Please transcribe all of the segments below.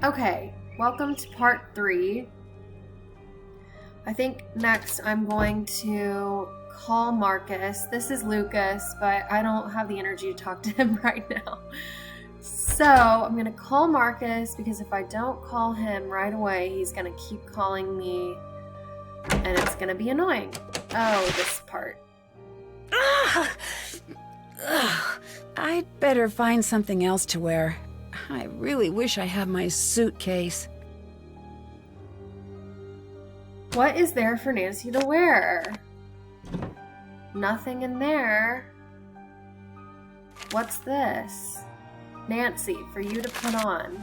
Okay, welcome to part 3. I think next I'm going to call Marcus. This is Lucas, but I don't have the energy to talk to him right now. So I'm going to call Marcus because if I don't call him right away, he's going to keep calling me and it's going to be annoying. Oh, this part. I'd better find something else to wear. I really wish I had my suitcase. What is there for Nancy to wear? Nothing in there. What's this? Nancy, for you to put on.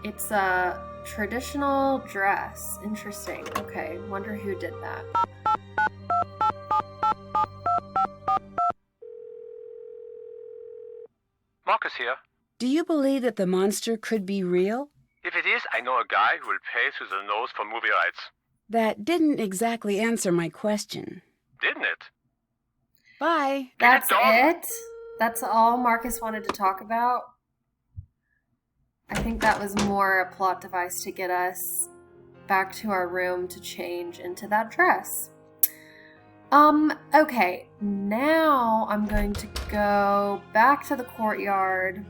It's a traditional dress. Interesting. Okay, wonder who did that. Marcus here. Do you believe that the monster could be real? If it is, I know a guy who will pay through the nose for movie rights. That didn't exactly answer my question. Didn't it? Bye. That's it? That's all Marcus wanted to talk about? I think that was more a plot device to get us back to our room to change into that dress. Okay, now I'm going to go back to the courtyard,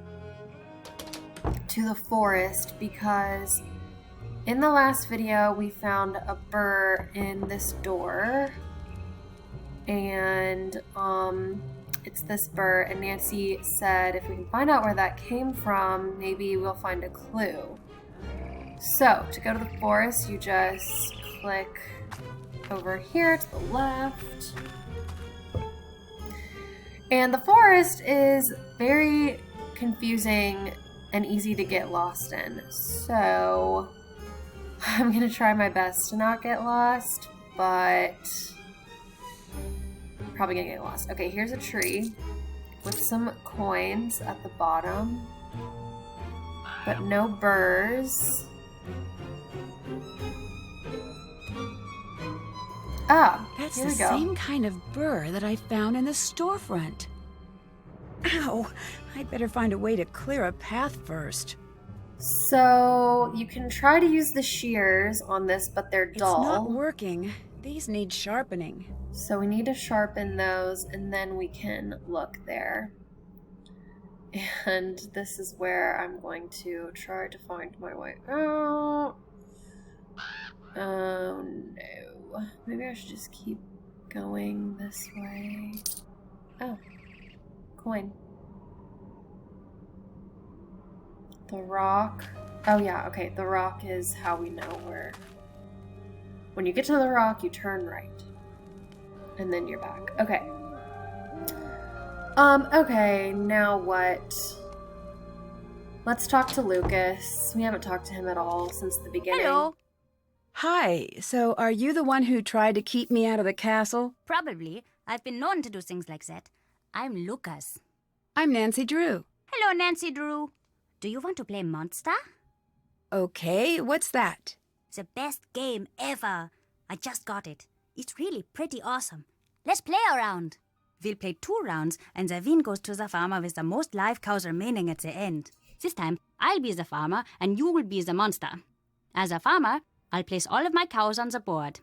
to the forest, because in the last video we found a burr in this door, and it's this burr, and Nancy said if we can find out where that came from, maybe we'll find a clue. So, to go to the forest, you just click over here to the left. And the forest is very confusing and easy to get lost in. So, I'm going to try my best to not get lost, but probably going to get lost. Okay, here's a tree with some coins at the bottom, but no burrs. Ah, That's here the we go. same kind of burr that I found in the storefront. Ow! I'd better find a way to clear a path first. So you can try to use the shears on this, but they're dull. It's not working. These need sharpening. So we need to sharpen those, and then we can look there. And this is where I'm going to try to find my way out. Oh no. Maybe I should just keep going this way. Oh. Coin. The rock. Oh yeah, okay. The rock is how we know where. When you get to the rock, you turn right. And then you're back. Okay. Okay, now what? Let's talk to Lucas. We haven't talked to him at all since the beginning. Hello. Hi, so are you the one who tried to keep me out of the castle? Probably. I've been known to do things like that. I'm Lucas. I'm Nancy Drew. Hello, Nancy Drew. Do you want to play Monster? Okay, what's that? The best game ever. I just got it. It's really pretty awesome. Let's play a round. We'll play 2 rounds, and the win goes to the farmer with the most live cows remaining at the end. This time, I'll be the farmer, and you will be the monster. As a farmer, I'll place all of my cows on the board.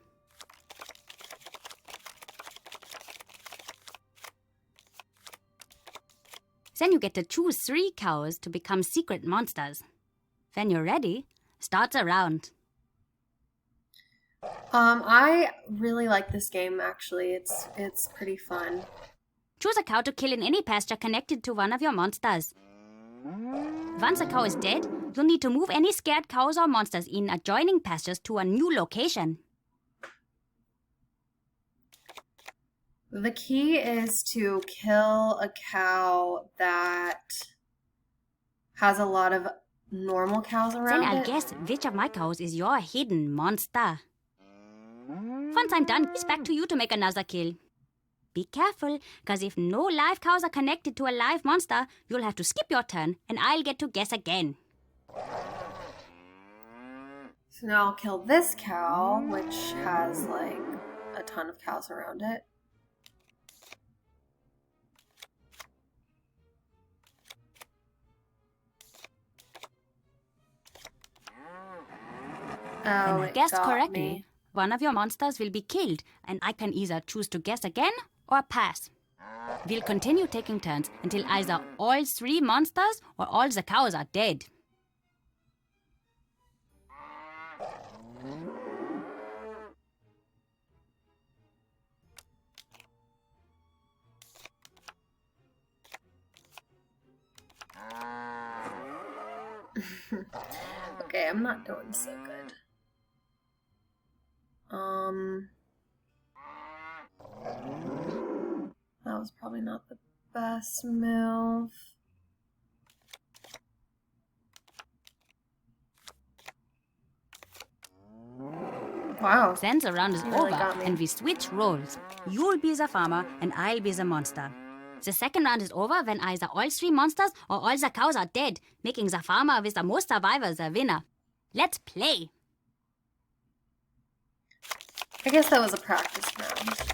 Then you get to choose 3 cows to become secret monsters. When you're ready, start the round. I really like this game, actually. It's pretty fun. Choose a cow to kill in any pasture connected to one of your monsters. Once a cow is dead, you'll need to move any scared cows or monsters in adjoining pastures to a new location. The key is to kill a cow that has a lot of normal cows around Then I'll it. guess which of my cows is your hidden monster. Once I'm done, it's back to you to make another kill. Be careful, because if no live cows are connected to a live monster, you'll have to skip your turn, and I'll get to guess again. So now I'll kill this cow, which has like a ton of cows around it. Oh, When I it guessed got correctly, me. one of your monsters will be killed, and I can either choose to guess again or pass. We'll continue taking turns until either all 3 monsters or all the cows are dead. Okay, I'm not doing so good. That was probably not the best move. Wow. Then the round is You really over, got me. and we switch roles. You'll be the farmer, and I'll be the monster. The second round is over when either all 3 monsters or all the cows are dead, making the farmer with the most survivors the winner. Let's play! I guess that was a practice round.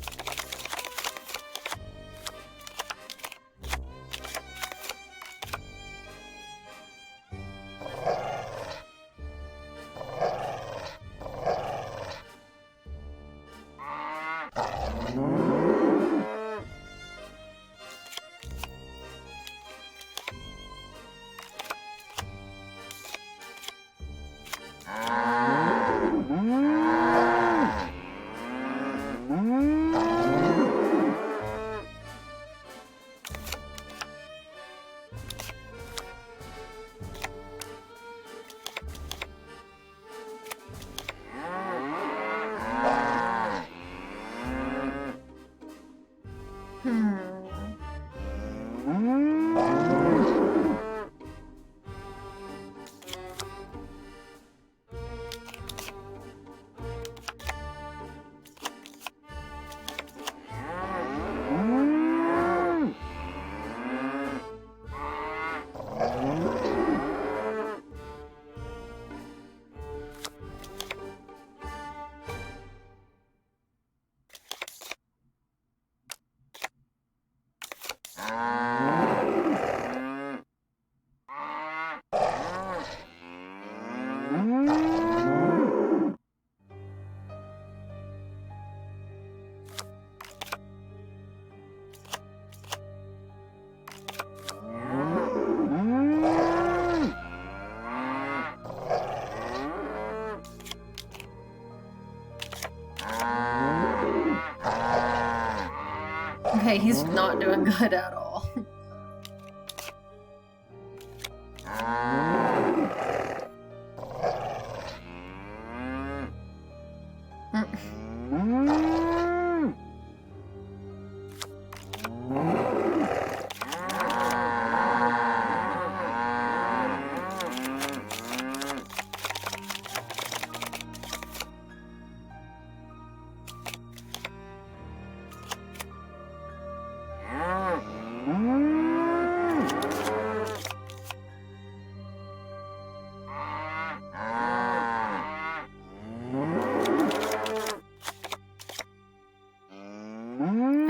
Okay, he's not doing good at all.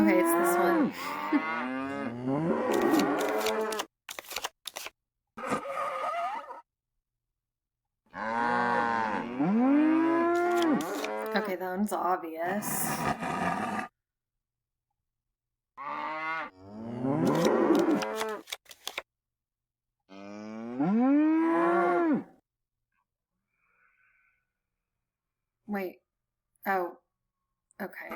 Okay, it's this one. Okay, that one's obvious. Wait. Oh. Okay.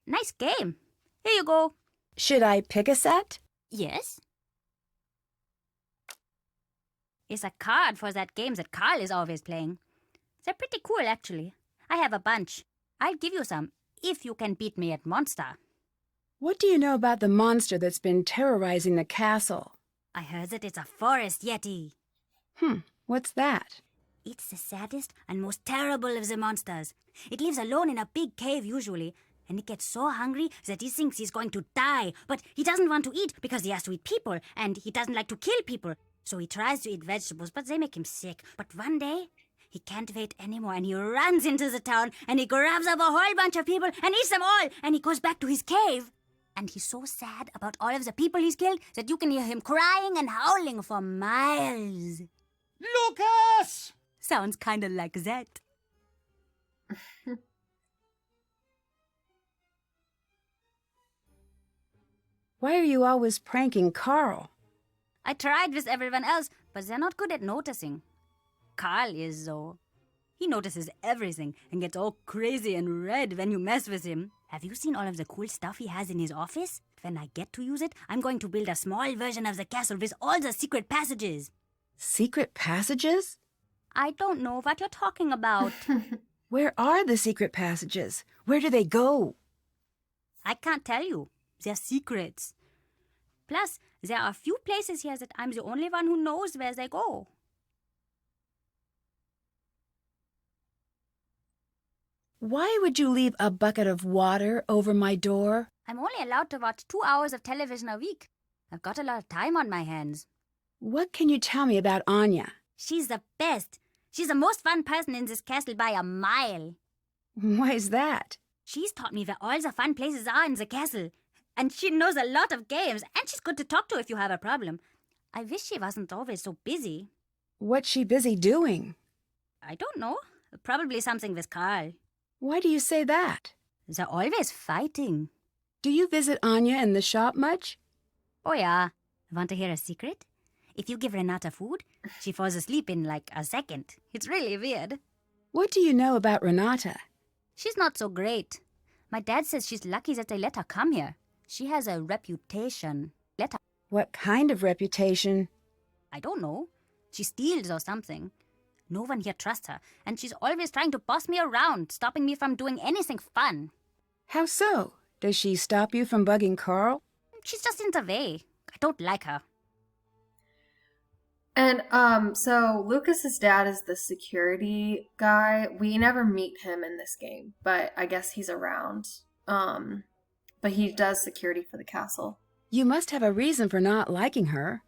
Nice game. Here you go. Should I pick a set? Yes? It's a card for that game that Carl is always playing. They're pretty cool, actually. I have a bunch. I'll give you some, if you can beat me at Monster. What do you know about the monster that's been terrorizing the castle? I heard that it's a forest yeti. What's that? It's the saddest and most terrible of the monsters. It lives alone in a big cave usually, and it gets so hungry that he thinks he's going to die. But he doesn't want to eat because he has to eat people, and he doesn't like to kill people. So he tries to eat vegetables, but they make him sick. But one day, he can't wait anymore, and he runs into the town, and he grabs up a whole bunch of people and eats them all, and he goes back to his cave. And he's so sad about all of the people he's killed that you can hear him crying and howling for miles. Lucas! Sounds kinda like that. Why are you always pranking Carl? I tried with everyone else, but they're not good at noticing. Carl is, though. He notices everything and gets all crazy and red when you mess with him. Have you seen all of the cool stuff he has in his office? When I get to use it, I'm going to build a small version of the castle with all the secret passages. Secret passages? I don't know what you're talking about. Where are the secret passages? Where do they go? I can't tell you. They're secrets. Plus, there are a few places here that I'm the only one who knows where they go. Why would you leave a bucket of water over my door? I'm only allowed to watch 2 hours of television a week. I've got a lot of time on my hands. What can you tell me about Anya? She's the best. She's the most fun person in this castle by a mile. Why is that? She's taught me where all the fun places are in the castle. And she knows a lot of games, and she's good to talk to if you have a problem. I wish she wasn't always so busy. What's she busy doing? I don't know. Probably something with Carl. Why do you say that? They're always fighting. Do you visit Anya in the shop much? Oh yeah. Want to hear a secret? If you give Renata food, she falls asleep in like a second. It's really weird. What do you know about Renata? She's not so great. My dad says she's lucky that they let her come here. She has a reputation. Let her... What kind of reputation? I don't know. She steals or something. No one here trusts her, and she's always trying to boss me around, stopping me from doing anything fun. How so? Does she stop you from bugging Carl? She's just in the way. I don't like her. And so Lucas's dad is the security guy. We never meet him in this game, but I guess he's around. But he does security for the castle. You must have a reason for not liking her.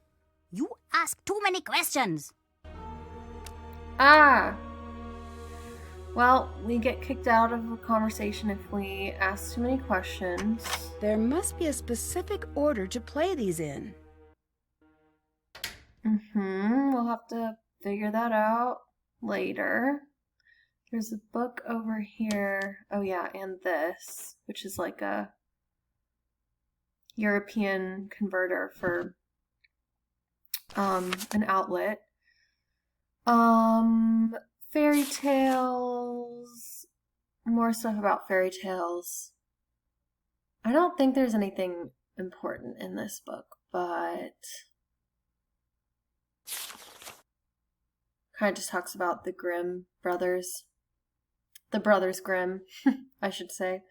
You ask too many questions. Ah! Well, we get kicked out of a conversation if we ask too many questions. There must be a specific order to play these in. We'll have to figure that out later. There's a book over here. Oh yeah, and this, which is like a European converter for an outlet. Fairy tales. More stuff about fairy tales. I don't think there's anything important in this book, but kind of just talks about the Grimm brothers. The Brothers Grimm, I should say.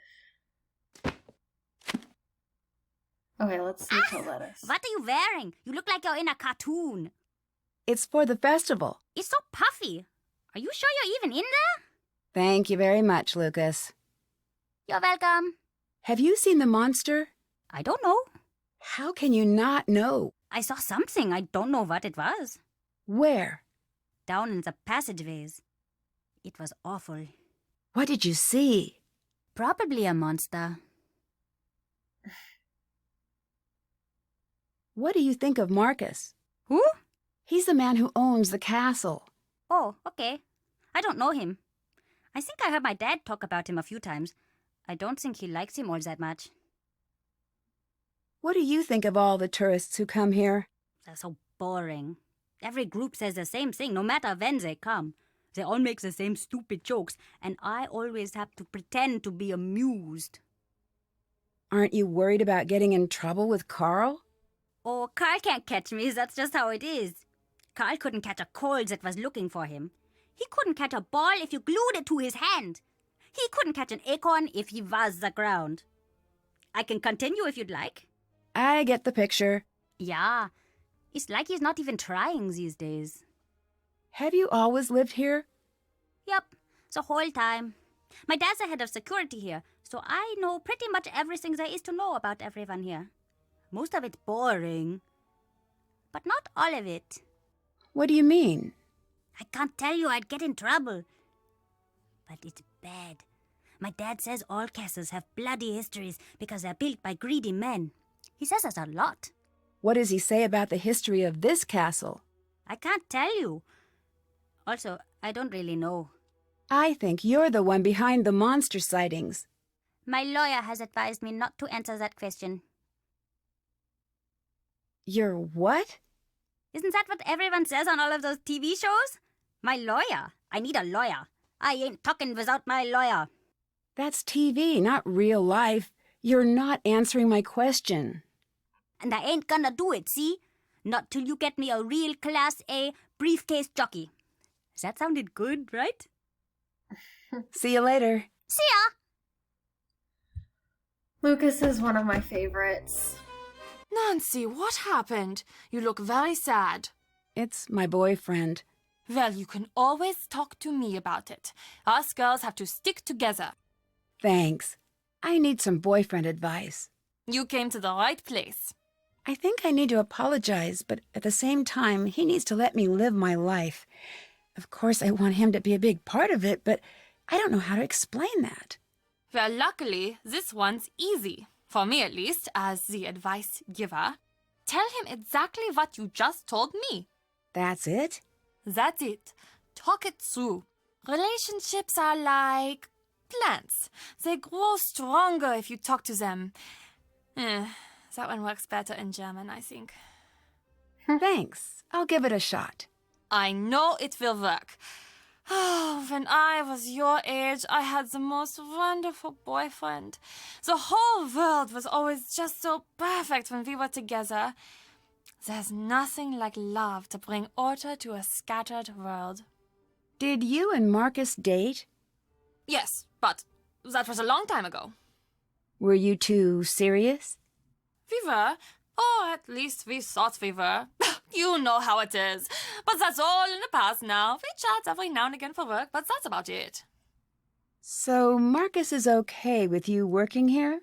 Okay, let's see lettuce. What are you wearing? You look like you're in a cartoon. It's for the festival. It's so puffy. Are you sure you're even in there? Thank you very much, Lucas. You're welcome. Have you seen the monster? I don't know. How can you not know? I saw something. I don't know what it was. Where? Down in the passageways. It was awful. What did you see? Probably a monster. What do you think of Marcus? Who? He's the man who owns the castle. Oh, okay. I don't know him. I think I heard my dad talk about him a few times. I don't think he likes him all that much. What do you think of all the tourists who come here? They're so boring. Every group says the same thing, no matter when they come. They all make the same stupid jokes, and I always have to pretend to be amused. Aren't you worried about getting in trouble with Carl? Oh, Carl can't catch me, that's just how it is. Carl couldn't catch a cold that was looking for him. He couldn't catch a ball if you glued it to his hand. He couldn't catch an acorn if he was the ground. I can continue if you'd like. I get the picture. Yeah, it's like he's not even trying these days. Have you always lived here? Yep, the whole time. My dad's the head of security here, so I know pretty much everything there is to know about everyone here. Most of it's boring, but not all of it. What do you mean? I can't tell you, I'd get in trouble. But it's bad. My dad says all castles have bloody histories because they're built by greedy men. He says us a lot. What does he say about the history of this castle? I can't tell you. Also, I don't really know. I think you're the one behind the monster sightings. My lawyer has advised me not to answer that question. Your what? Isn't that what everyone says on all of those TV shows? My lawyer. I need a lawyer. I ain't talking without my lawyer. That's TV, not real life. You're not answering my question. And I ain't gonna do it, see? Not till you get me a real Class A briefcase jockey. That sounded good, right? See you later. See ya! Lucas is one of my favorites. Nancy, what happened? You look very sad. It's my boyfriend. Well, you can always talk to me about it. Us girls have to stick together. Thanks. I need some boyfriend advice. You came to the right place. I think I need to apologize, but at the same time, he needs to let me live my life. Of course, I want him to be a big part of it, but I don't know how to explain that. Well, luckily, this one's easy. For me, at least, as the advice giver. Tell him exactly what you just told me. That's it? That's it. Talk it through. Relationships are like plants. They grow stronger if you talk to them. That one works better in German, I think. Thanks. I'll give it a shot. I know it will work. Oh, when I was your age, I had the most wonderful boyfriend. The whole world was always just so perfect when we were together. There's nothing like love to bring order to a scattered world. Did you and Marcus date? Yes, but that was a long time ago. Were you two serious? We were, or at least we thought we were. You know how it is. But that's all in the past now. We chat every now and again for work, but that's about it. So Marcus is okay with you working here?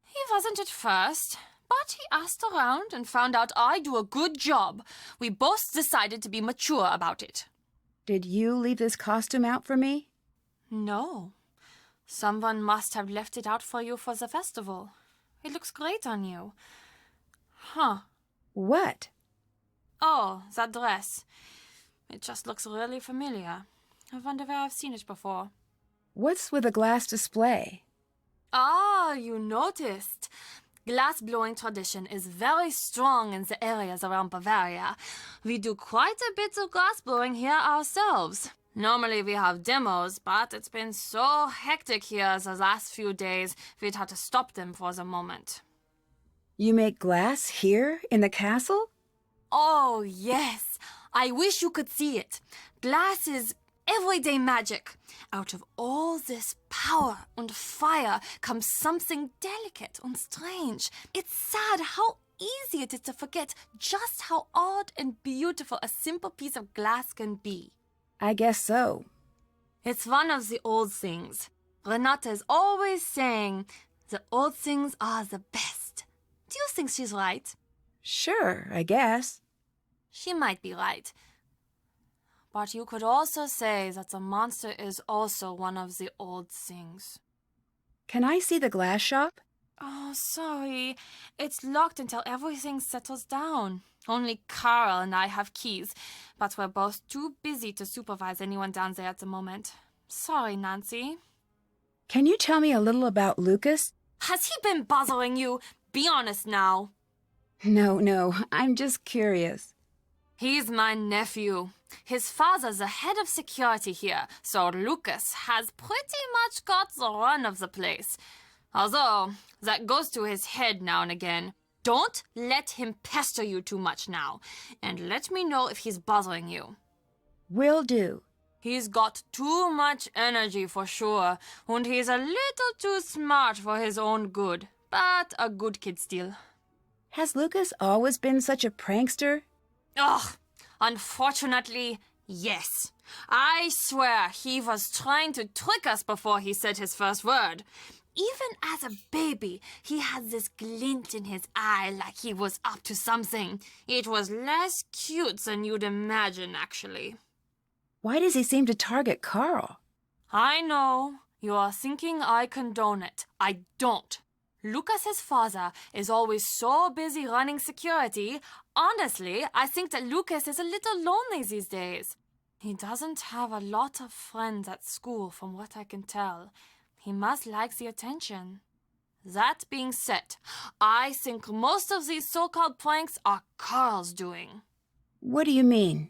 He wasn't at first, but he asked around and found out I do a good job. We both decided to be mature about it. Did you leave this costume out for me? No. Someone must have left it out for you for the festival. It looks great on you. Huh. What? Oh, that dress. It just looks really familiar. I wonder where I've seen it before. What's with a glass display? Ah, you noticed. Glass-blowing tradition is very strong in the areas around Bavaria. We do quite a bit of glass-blowing here ourselves. Normally we have demos, but it's been so hectic here the last few days, we'd had to stop them for the moment. You make glass here in the castle? Oh, yes. I wish you could see it. Glass is everyday magic. Out of all this power and fire comes something delicate and strange. It's sad how easy it is to forget just how odd and beautiful a simple piece of glass can be. I guess so. It's one of the old things. Renata is always saying, the old things are the best. Do you think she's right? Sure, I guess. She might be right. But you could also say that the monster is also one of the old things. Can I see the glass shop? Oh, sorry. It's locked until everything settles down. Only Carl and I have keys, but we're both too busy to supervise anyone down there at the moment. Sorry, Nancy. Can you tell me a little about Lucas? Has he been bothering you? Be honest now. No, I'm just curious. He's my nephew. His father's the head of security here, so Lucas has pretty much got the run of the place. Although, that goes to his head now and again. Don't let him pester you too much now, and let me know if he's bothering you. Will do. He's got too much energy for sure, and he's a little too smart for his own good, but a good kid still. Has Lucas always been such a prankster? Ugh, unfortunately, yes. I swear he was trying to trick us before he said his first word. Even as a baby, he had this glint in his eye like he was up to something. It was less cute than you'd imagine, actually. Why does he seem to target Carl? I know. You are thinking I condone it. I don't. Lucas's father is always so busy running security. Honestly, I think that Lucas is a little lonely these days. He doesn't have a lot of friends at school, from what I can tell. He must like the attention. That being said, I think most of these so-called pranks are Carl's doing. What do you mean?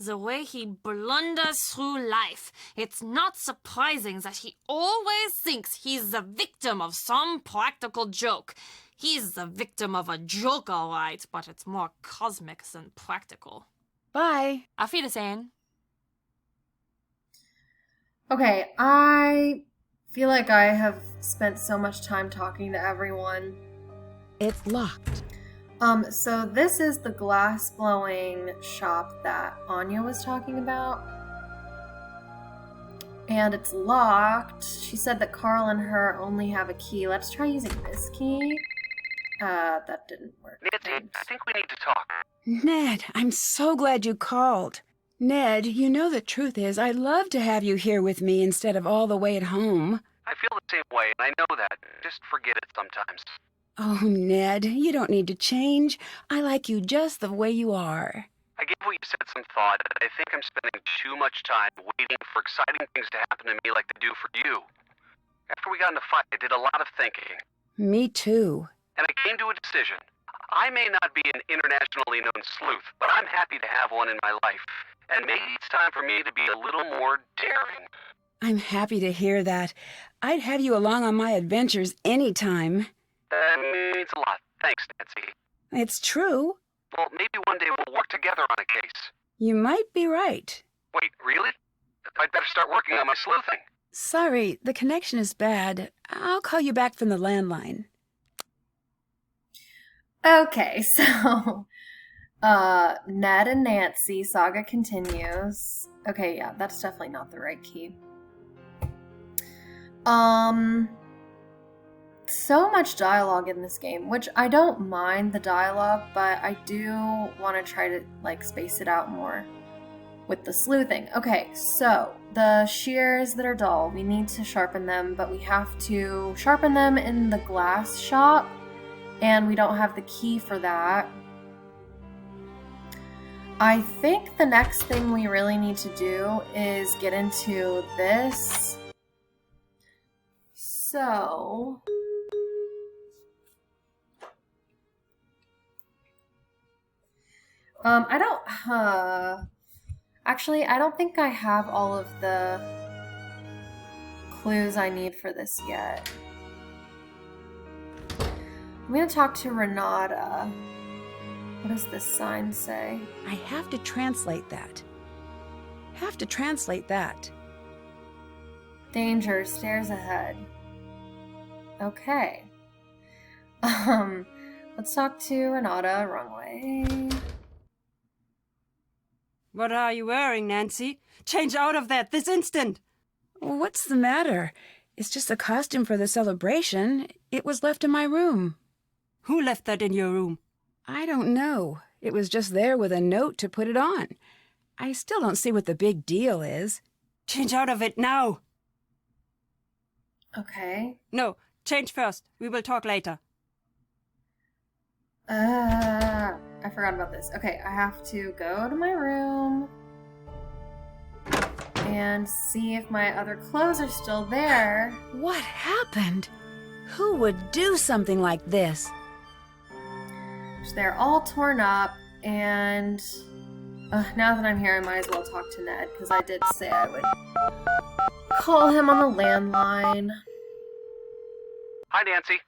The way he blunders through life, it's not surprising that he always thinks he's the victim of some practical joke. He's the victim of a joke, all right, but it's more cosmic than practical. Bye. Auf Wiedersehen. Okay, I feel like I have spent so much time talking to everyone. It's locked. So this is the glass blowing shop that Anya was talking about. And it's locked. She said that Carl and her only have a key. Let's try using this key. That didn't work. Nancy, I think we need to talk. Ned, I'm so glad you called. Ned, you know the truth is I'd love to have you here with me instead of all the way at home. I feel the same way, and I know that. Just forget it sometimes. Oh, Ned, you don't need to change. I like you just the way you are. I gave what you said some thought, and I think I'm spending too much time waiting for exciting things to happen to me like they do for you. After we got in a fight, I did a lot of thinking, Me too. and I came to a decision. I may not be an internationally known sleuth, but I'm happy to have one in my life. And maybe it's time for me to be a little more daring. I'm happy to hear that. I'd have you along on my adventures anytime. That means a lot. Thanks, Nancy. It's true. Well, maybe one day we'll work together on a case. You might be right. Wait, really? I'd better start working on my sleuthing. Sorry, the connection is bad. I'll call you back from the landline. Okay, so Ned and Nancy saga continues. Okay, yeah, that's definitely not the right key. So much dialogue in this game, which I don't mind the dialogue, but I do want to try to like space it out more with the sleuthing. Okay, so the shears that are dull, we need to sharpen them, but we have to sharpen them in the glass shop, and we don't have the key for that. I think the next thing we really need to do is get into this. So I don't, actually, I don't think I have all of the clues I need for this yet. I'm gonna talk to Renata. What does this sign say? I have to translate that. Danger, stairs ahead. Okay. Let's talk to Renata. Wrong way. What are you wearing, Nancy? Change out of that this instant! What's the matter? It's just a costume for the celebration. It was left in my room. Who left that in your room? I don't know. It was just there with a note to put it on. I still don't see what the big deal is. Change out of it now! Okay. No, change first. We will talk later. I forgot about this. Okay, I have to go to my room and see if my other clothes are still there. What happened? Who would do something like this? They're all torn up, and now that I'm here, I might as well talk to Ned, because I did say I would call him on the landline. Hi, Nancy.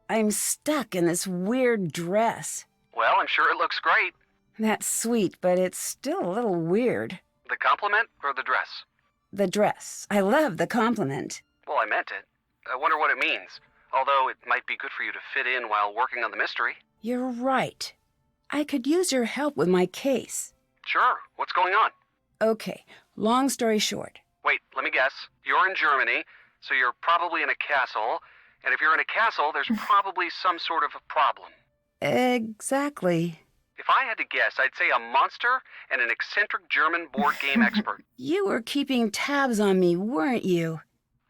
I'm stuck in this weird dress. Well, I'm sure it looks great. That's sweet, but it's still a little weird. The compliment or the dress? The dress. I love the compliment. Well, I meant it. I wonder what it means. Although it might be good for you to fit in while working on the mystery. You're right. I could use your help with my case. Sure. What's going on? Okay, long story short. Wait, let me guess. You're in Germany, so you're probably in a castle. And if you're in a castle, there's probably some sort of a problem. Exactly. If I had to guess, I'd say a monster and an eccentric German board game expert. You were keeping tabs on me, weren't you?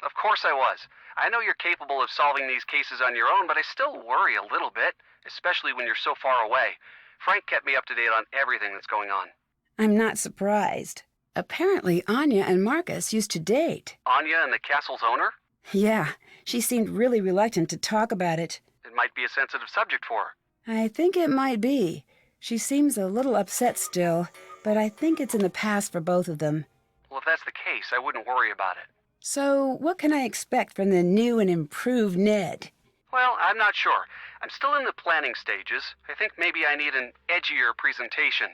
Of course I was. I know you're capable of solving these cases on your own, but I still worry a little bit, especially when you're so far away. Frank kept me up to date on everything that's going on. I'm not surprised. Apparently, Anya and Marcus used to date. Anya and the castle's owner? Yeah, she seemed really reluctant to talk about it. It might be a sensitive subject for her. I think it might be. She seems a little upset still, but I think it's in the past for both of them. Well, if that's the case, I wouldn't worry about it. So, what can I expect from the new and improved Ned? Well, I'm not sure. I'm still in the planning stages. I think maybe I need an edgier presentation.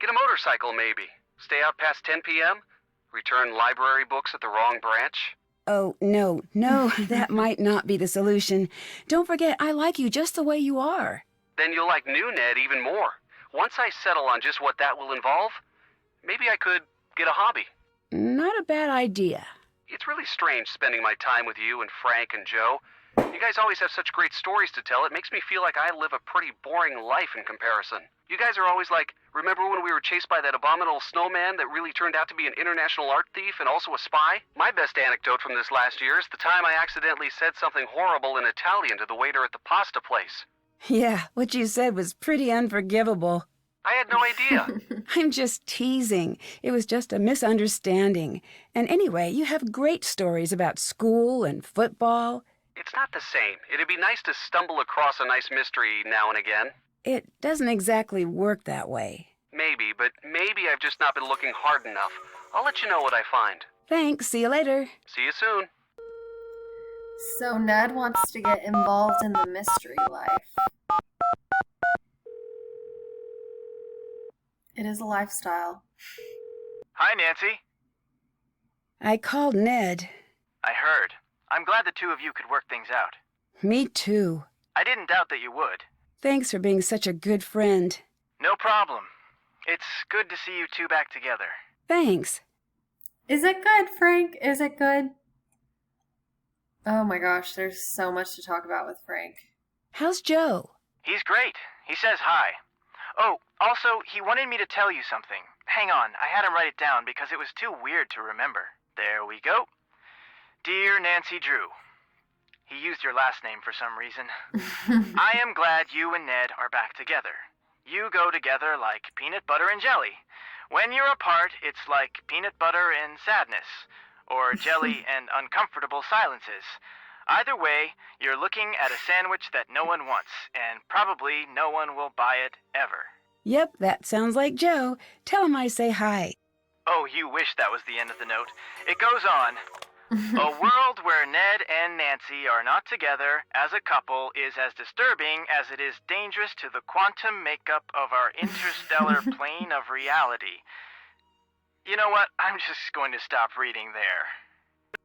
Get a motorcycle, maybe. Stay out past 10 p.m.? Return library books at the wrong branch? Oh, no, that might not be the solution. Don't forget, I like you just the way you are. Then you'll like new Ned even more. Once I settle on just what that will involve, maybe I could get a hobby. Not a bad idea. It's really strange spending my time with you and Frank and Joe. You guys always have such great stories to tell. It makes me feel like I live a pretty boring life in comparison. You guys are always like, remember when we were chased by that abominable snowman that really turned out to be an international art thief and also a spy? My best anecdote from this last year is the time I accidentally said something horrible in Italian to the waiter at the pasta place. Yeah, what you said was pretty unforgivable. I had no idea. I'm just teasing. It was just a misunderstanding. And anyway, you have great stories about school and football. It's not the same. It'd be nice to stumble across a nice mystery now and again. It doesn't exactly work that way. Maybe, but maybe I've just not been looking hard enough. I'll let you know what I find. Thanks. See you later. See you soon. So Ned wants to get involved in the mystery life. It is a lifestyle. Hi, Nancy. I called Ned. I heard. I'm glad the two of you could work things out. Me too. I didn't doubt that you would. Thanks for being such a good friend. No problem. It's good to see you two back together. Thanks. Is it good, Frank? Is it good? Oh my gosh, there's so much to talk about with Frank. How's Joe? He's great. He says hi. Oh, also, he wanted me to tell you something. Hang on, I had him write it down because it was too weird to remember. There we go. Dear Nancy Drew. He used your last name for some reason. I am glad you and Ned are back together. You go together like peanut butter and jelly. When you're apart, it's like peanut butter and sadness, or jelly and uncomfortable silences. Either way, you're looking at a sandwich that no one wants, and probably no one will buy it ever. Yep, that sounds like Joe. Tell him I say hi. Oh, you wish that was the end of the note. It goes on. A world where Ned and Nancy are not together as a couple is as disturbing as it is dangerous to the quantum makeup of our interstellar plane of reality. You know what? I'm just going to stop reading there.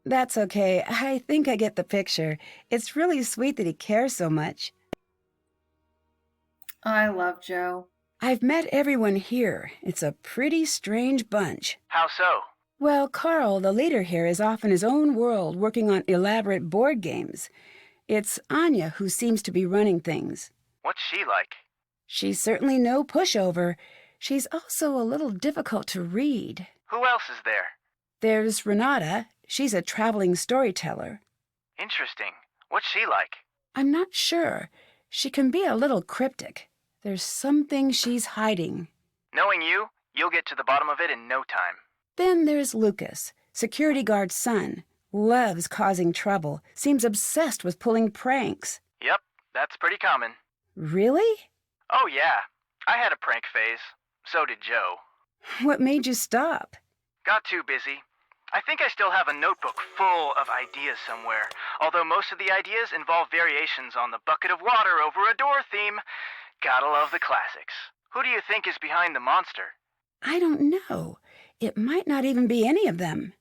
That's okay. I think I get the picture. It's really sweet that he cares so much. I love Joe. I've met everyone here. It's a pretty strange bunch. How so? Well, Carl, the leader here, is off in his own world working on elaborate board games. It's Anya who seems to be running things. What's she like? She's certainly no pushover. She's also a little difficult to read. Who else is there? There's Renata. She's a traveling storyteller. Interesting. What's she like? I'm not sure. She can be a little cryptic. There's something she's hiding. Knowing you, you'll get to the bottom of it in no time. Then there's Lucas, security guard's son. Loves causing trouble. Seems obsessed with pulling pranks. Yep, that's pretty common. Really? Oh yeah, I had a prank phase. So did Joe. What made you stop? Got too busy. I think I still have a notebook full of ideas somewhere, although most of the ideas involve variations on the bucket of water over a door theme. Gotta love the classics. Who do you think is behind the monster? I don't know. It might not even be any of them.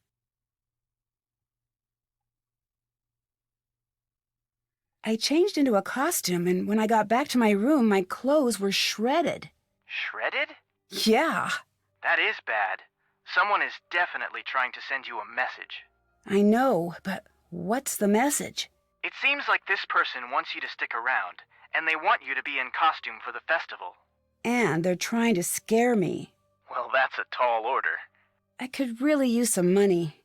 I changed into a costume, and when I got back to my room, my clothes were shredded. Shredded? Yeah. That is bad. Someone is definitely trying to send you a message. I know, but what's the message? It seems like this person wants you to stick around, and they want you to be in costume for the festival. And they're trying to scare me. Well, that's a tall order. I could really use some money.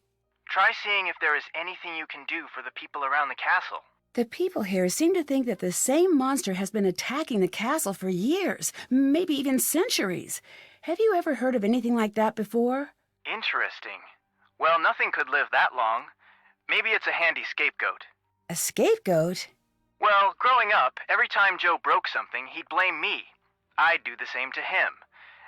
Try seeing if there is anything you can do for the people around the castle. The people here seem to think that the same monster has been attacking the castle for years, maybe even centuries. Have you ever heard of anything like that before? Interesting. Well, nothing could live that long. Maybe it's a handy scapegoat. A scapegoat? Well, growing up, every time Joe broke something, he'd blame me. I'd do the same to him.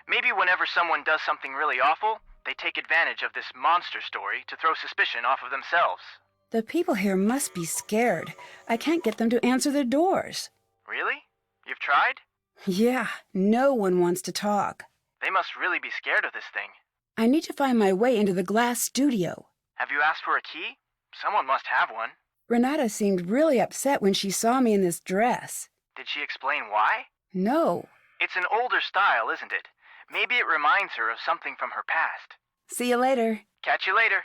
Maybe whenever someone does something really awful, they take advantage of this monster story to throw suspicion off of themselves. The people here must be scared. I can't get them to answer their doors. Really? You've tried? Yeah, no one wants to talk. They must really be scared of this thing. I need to find my way into the glass studio. Have you asked for a key? Someone must have one. Renata seemed really upset when she saw me in this dress. Did she explain why? No. It's an older style, isn't it? Maybe it reminds her of something from her past. See you later. Catch you later.